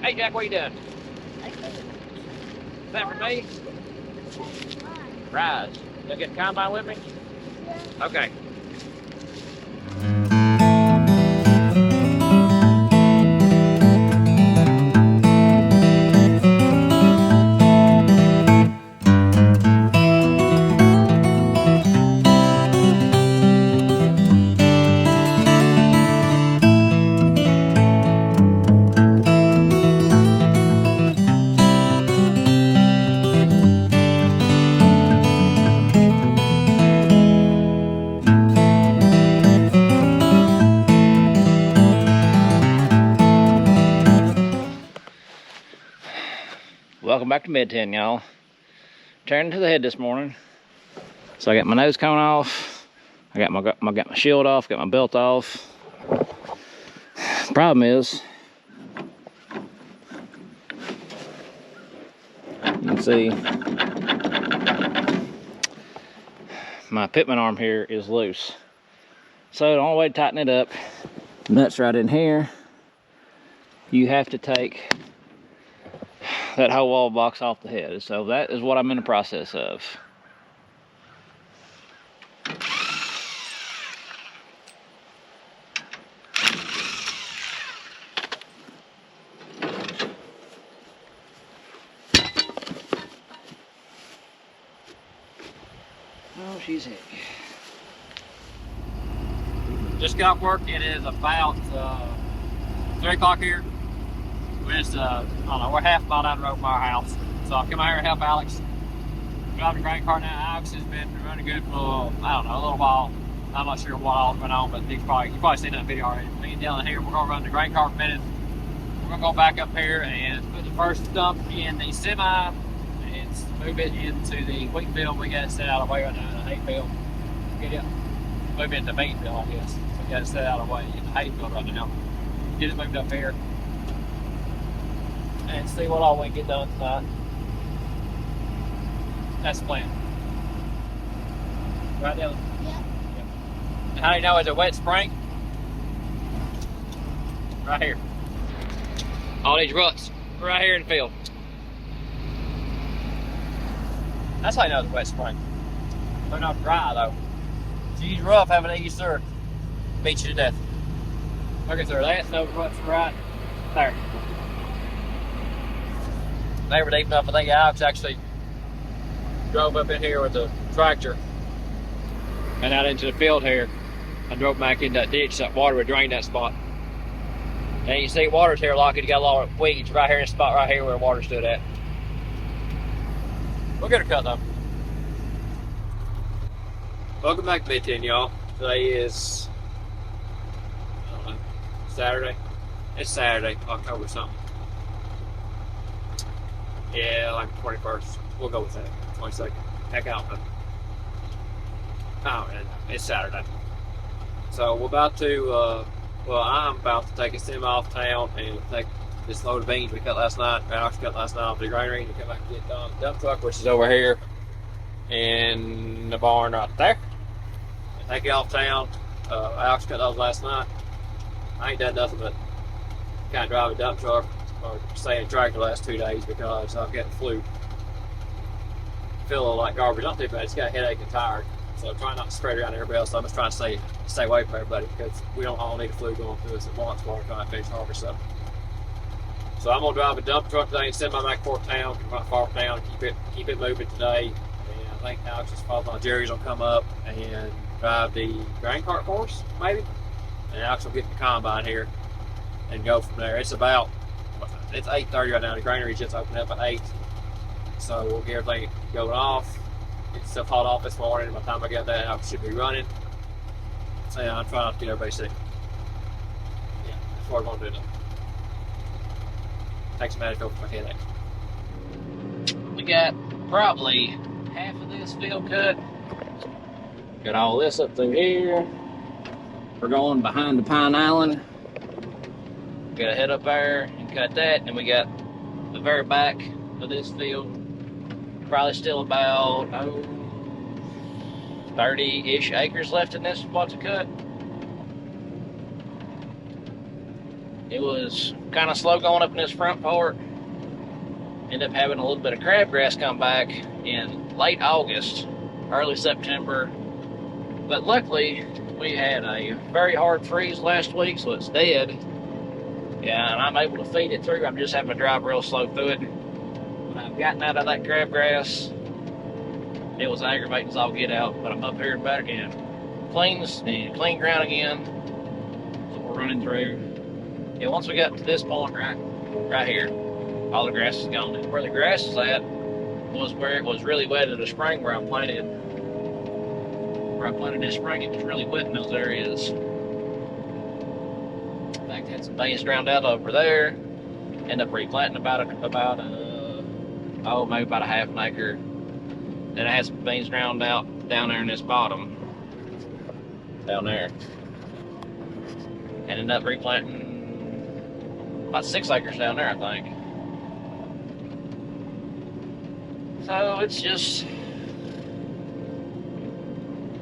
Hey Jack, what you doing? Okay. Is that for me? Rise. You get the combine with me? Yeah. Okay. Welcome back to Mid-10, y'all. Turning to the head this morning. So I got my nose cone off. I got my shield off, got my belt off. Problem is, you can see my pitman arm here is loose. So the only way to tighten it up, nuts right in here. You have to take that whole wall box off the head. So that is what I'm in the process of. Oh, she's heavy. Just got off work. It is about 3 o'clock here. We're just, I don't know, we're half a mile down the road from our house. So I come out here and help Alex drive the grain cart now. Alex has been running good for, I don't know, a little while. I'm not sure what all's been on, but you've probably seen that video already. Me and Dylan here, we're going to run the grain cart for a minute. We're going to go back up here and put the first dump in the semi and move it into the wheat field. We got it set out of the way right now in the hay field. Get it, move it into the bean field, I guess. So we got it set out of the way in the hay field right now. Get it moved up here and see what all we can get done tonight. That's the plan. Right, Dylan? Yeah. And how do you know it's a wet spring? Right here. All these ruts right here in the field. That's how you know it's a wet spring. They're not dry though. She's rough having to ease her. Beat you to death. Look at her. That's no ruts right there. They were deep enough. I think Alex actually drove up in here with the tractor and out into the field here. I drove back in that ditch. That water would drain that spot. And you see water's here like it. You got a lot of weeds right here in the spot right here where the water stood at. We'll get her cut though. Welcome back to Mid-10, y'all. Today is Saturday. It's Saturday, October something. Yeah, like the 21st. We'll go with that. 22nd. Heck out. Oh, and it's Saturday. So we're about to, I'm about to take a semi off town and take this load of beans we cut last night. Alex cut last night off the granary and come back and get done. The dump truck, which is over here in the barn right there. And take it off town. Alex cut those last night. I ain't done nothing but kind of drive a dump truck or stay in tractor the last 2 days because I've got the flu. Feel a little like garbage. Not too bad. It's got a headache and tired. So I'm trying not to spread around everybody else. So I'm just trying to stay away from everybody because we don't all need a flu going through us at once while we're trying to finish harvest stuff. So I'm gonna drive a dump truck today and send my back toward town, right far from town, keep it moving today. And I think Alex's father and Jerry's will come up and drive the grain cart for us, maybe. And Alex will get the combine here and go from there. It's 8:30 right now. The granary just opened up at 8. So we'll get everything going off. Get stuff hauled off this morning. By the time I get that, I should be running. So yeah, I'm trying not to get everybody sick. Yeah, that's what we're going to do now. Take some Advil for my headache. We got probably half of this field cut. Got all this up through here. We're going behind the Pine Island. Gotta head up there and cut that. And we got the very back of this field. Probably still about 30-ish acres left in this spot to cut. it was kind of slow going up in this front part. Ended up having a little bit of crabgrass come back in late August, early September. But luckily, we had a very hard freeze last week, so it's dead. Yeah, and I'm able to feed it through. I'm just having to drive real slow through it. When I've gotten out of that crabgrass, it was aggravating as all get out, but I'm up here back again. Clean ground again. So we're running through. Yeah, once we got to this point right here, all the grass is gone. And where the grass is at was where it was really wet in the spring where I planted. Where I planted this spring, it was really wet in those areas. In fact, I had some beans drowned out over there. Ended up replanting about maybe about a half an acre. Then I had some beans drowned out down there in this bottom. Down there. And ended up replanting about 6 acres down there, I think. So it's just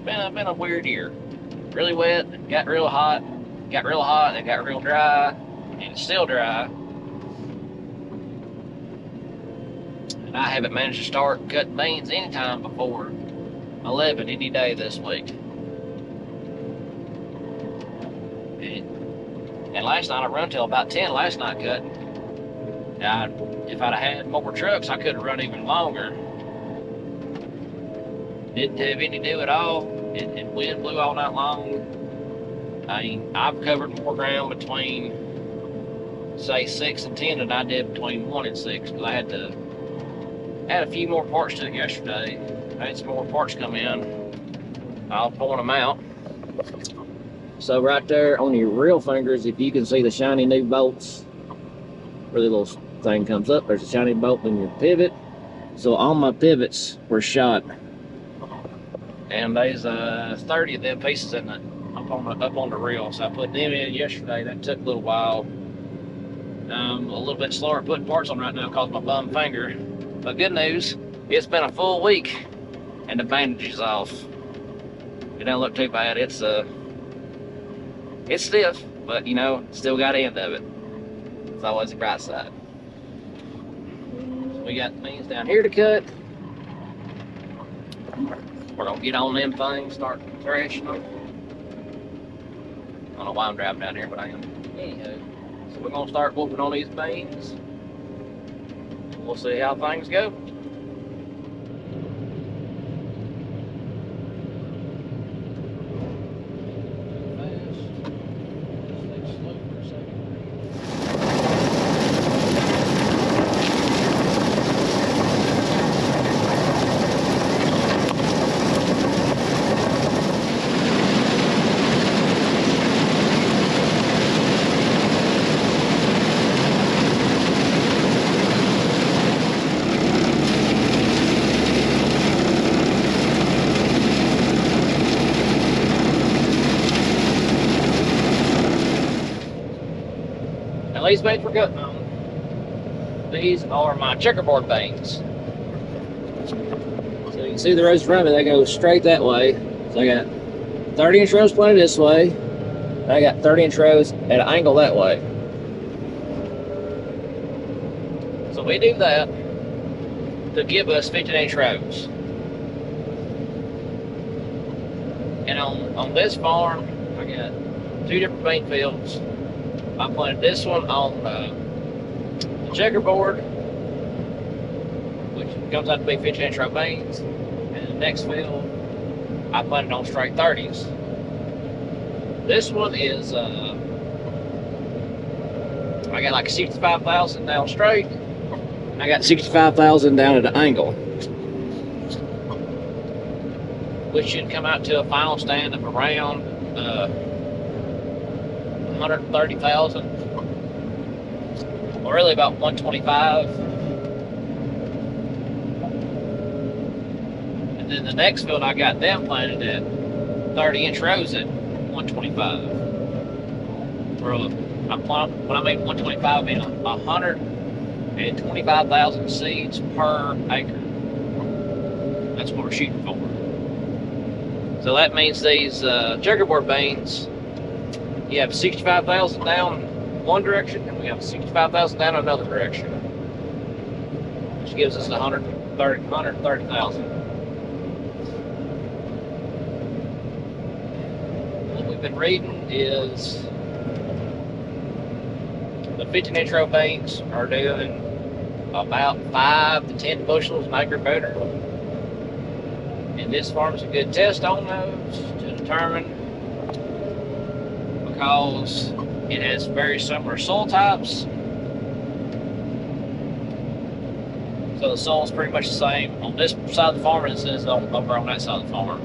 been a weird year. Really wet, got real hot, and got real dry, and it's still dry. And I haven't managed to start cutting beans anytime before 11 any day this week. And last night I run till about 10 last night cutting. If I'd have had more trucks, I could have run even longer. Didn't have any dew at all, and wind blew all night long. I mean, I've covered more ground between, say, 6 and 10 than I did between 1 and 6, because I had a few more parts to it yesterday. I had some more parts come in. I'll point them out. So right there on your real fingers, if you can see the shiny new bolts, where the little thing comes up, there's a shiny bolt in your pivot. So all my pivots were shot, and there's 30 of them pieces in it up on the reel. So I put them in yesterday. That took a little while. A little bit slower putting parts on right now because my bum finger. But good news, it's been a full week and the bandage is off. It don't look too bad. It's stiff, but you know, still got the end of it. It's always the bright side. So we got the beans down here to cut. We're gonna get on them things, start thrashing them. I don't know why I'm driving down here, but I am. Anyhow, so we're gonna start whooping on these beans. We'll see how things go. These beans we're cutting on, these are my checkerboard beans. So you can see the rows from me, they go straight that way. So I got 30-inch rows planted this way, and I got 30-inch rows at an angle that way. So we do that to give us 15-inch rows. And on this farm, I got 2 different bean fields. I planted this one on the checkerboard, which comes out to be 15-inch row beans, and the next field I planted on straight 30s. This one is I got like 65,000 down straight, and I got 65,000 down at an angle, which should come out to a final stand of around 130,000, or really about 125. And then the next field I got them planted at 30-inch rows at 125. When I mean 125, I mean 125,000 seeds per acre. That's what we're shooting for. So that means these checkerboard beans, you have 65,000 down one direction, and we have 65,000 down another direction, which gives us 130,000. What we've been reading is the 15-inch row beans are doing about 5 to 10 bushels an acre better. And this farm's a good test on those to determine, because it has very similar soil types. So the soil's pretty much the same on this side of the farm as it is over on that side of the farm.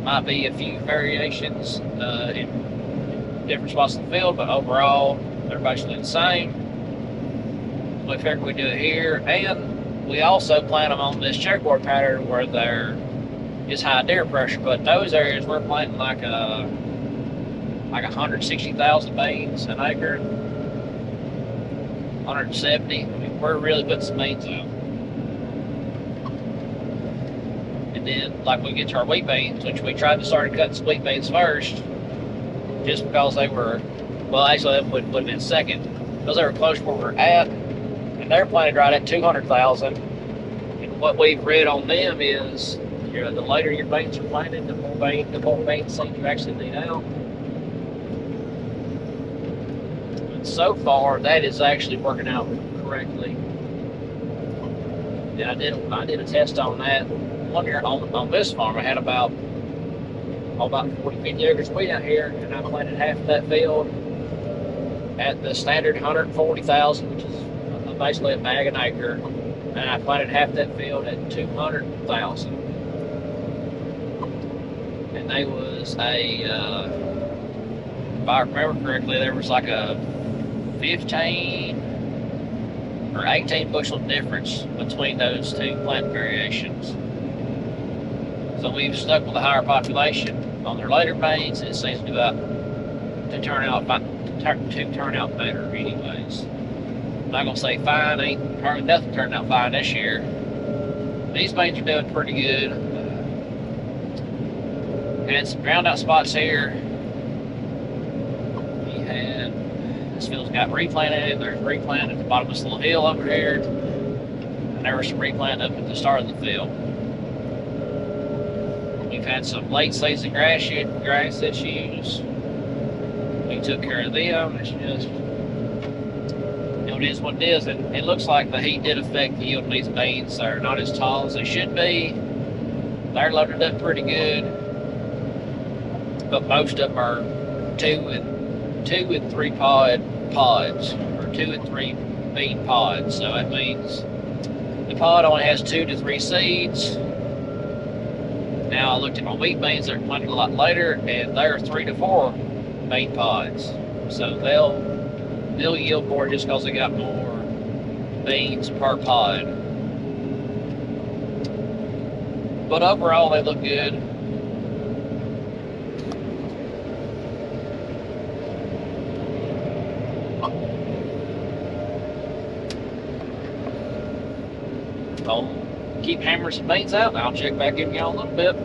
Might be a few variations in different spots in the field, but overall, everybody's doing the same. We figured we'd do it here, and we also plant them on this checkerboard pattern where there is high deer pressure. But in those areas, we're planting like 160,000 beans an acre, 170. I mean, we're really putting some beans out. And then, like, we get to our wheat beans, which we tried to start cutting some wheat beans first, just because they were, well, actually, that would have been second, because they were close to where we're at. And they're planted right at 200,000. And what we've read on them is, the later your beans are planted, the more bean seed you actually need out. And so far, that is actually working out correctly. And I did a test on that one year on this farm. I had about 40-50 acres of wheat out here, and I planted half of that field at the standard 140,000, which is basically a bag an acre, and I planted half that field at 200,000. And they was if I remember correctly, there was like a 15 or 18 bushel difference between those two plant variations. So we've stuck with a higher population on their later beans, and it seems to turn out better anyways. I'm not gonna say fine, ain't hardly nothing turned out fine this year. These beans are doing pretty good. Had some ground out spots here. This field's got replanted. There's replant at the bottom of this little hill over here, and there was some replant up at the start of the field. We've had some late season grass issues. We took care of them. It's just, it is what it is, and it looks like the heat did affect the yield of these beans. They're not as tall as they should be. They're loaded up pretty good, but most of them are 2 and 3 pods, or 2 and 3 bean pods. So that means the pod only has 2 to 3 seeds. Now I looked at my wheat beans; they're planted a lot later, and they're 3 to 4 bean pods. So they'll yield more just because they got more beans per pod. But overall, they look good. I'll keep hammering some beans out, and I'll check back in with y'all in a little bit.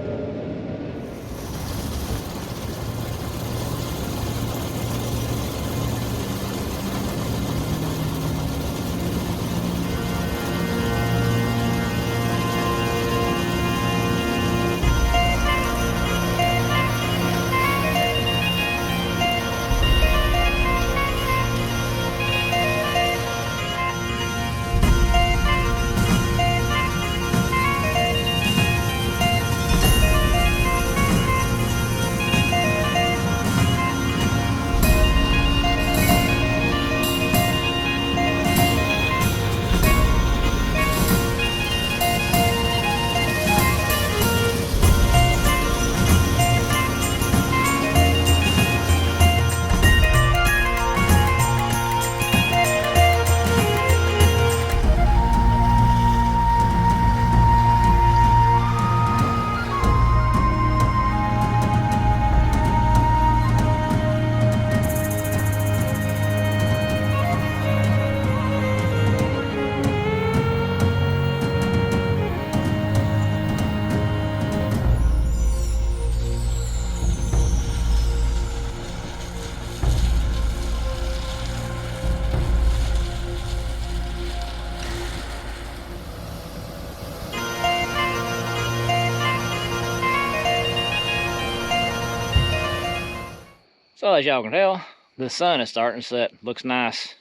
So as y'all can tell, the sun is starting to set. Looks nice.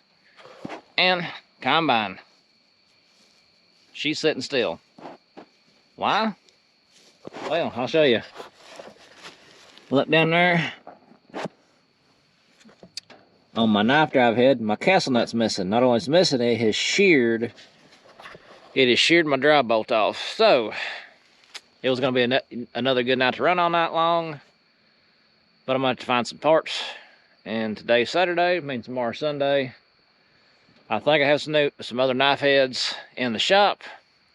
And combine, she's sitting still. Why? Well, I'll show you. Look down there. On my knife drive head, my castle nut's missing. Not only is it missing, it has sheared my drive bolt off. So it was going to be another good night to run all night long, but I'm going to have to find some parts. And today's Saturday, means tomorrow's Sunday. I think I have some other knife heads in the shop.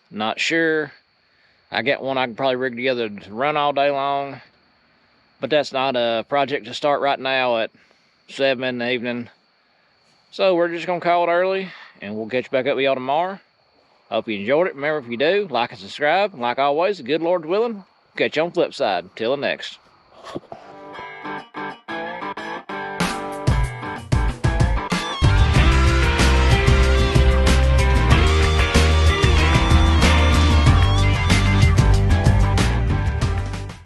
Not sure. I got one I can probably rig together to run all day long, but that's not a project to start right now at 7 in the evening. So we're just gonna call it early, and we'll catch back up with y'all tomorrow. Hope you enjoyed it. Remember, if you do, like and subscribe. And like always, the good Lord's willing, catch you on the flip side. Till the next.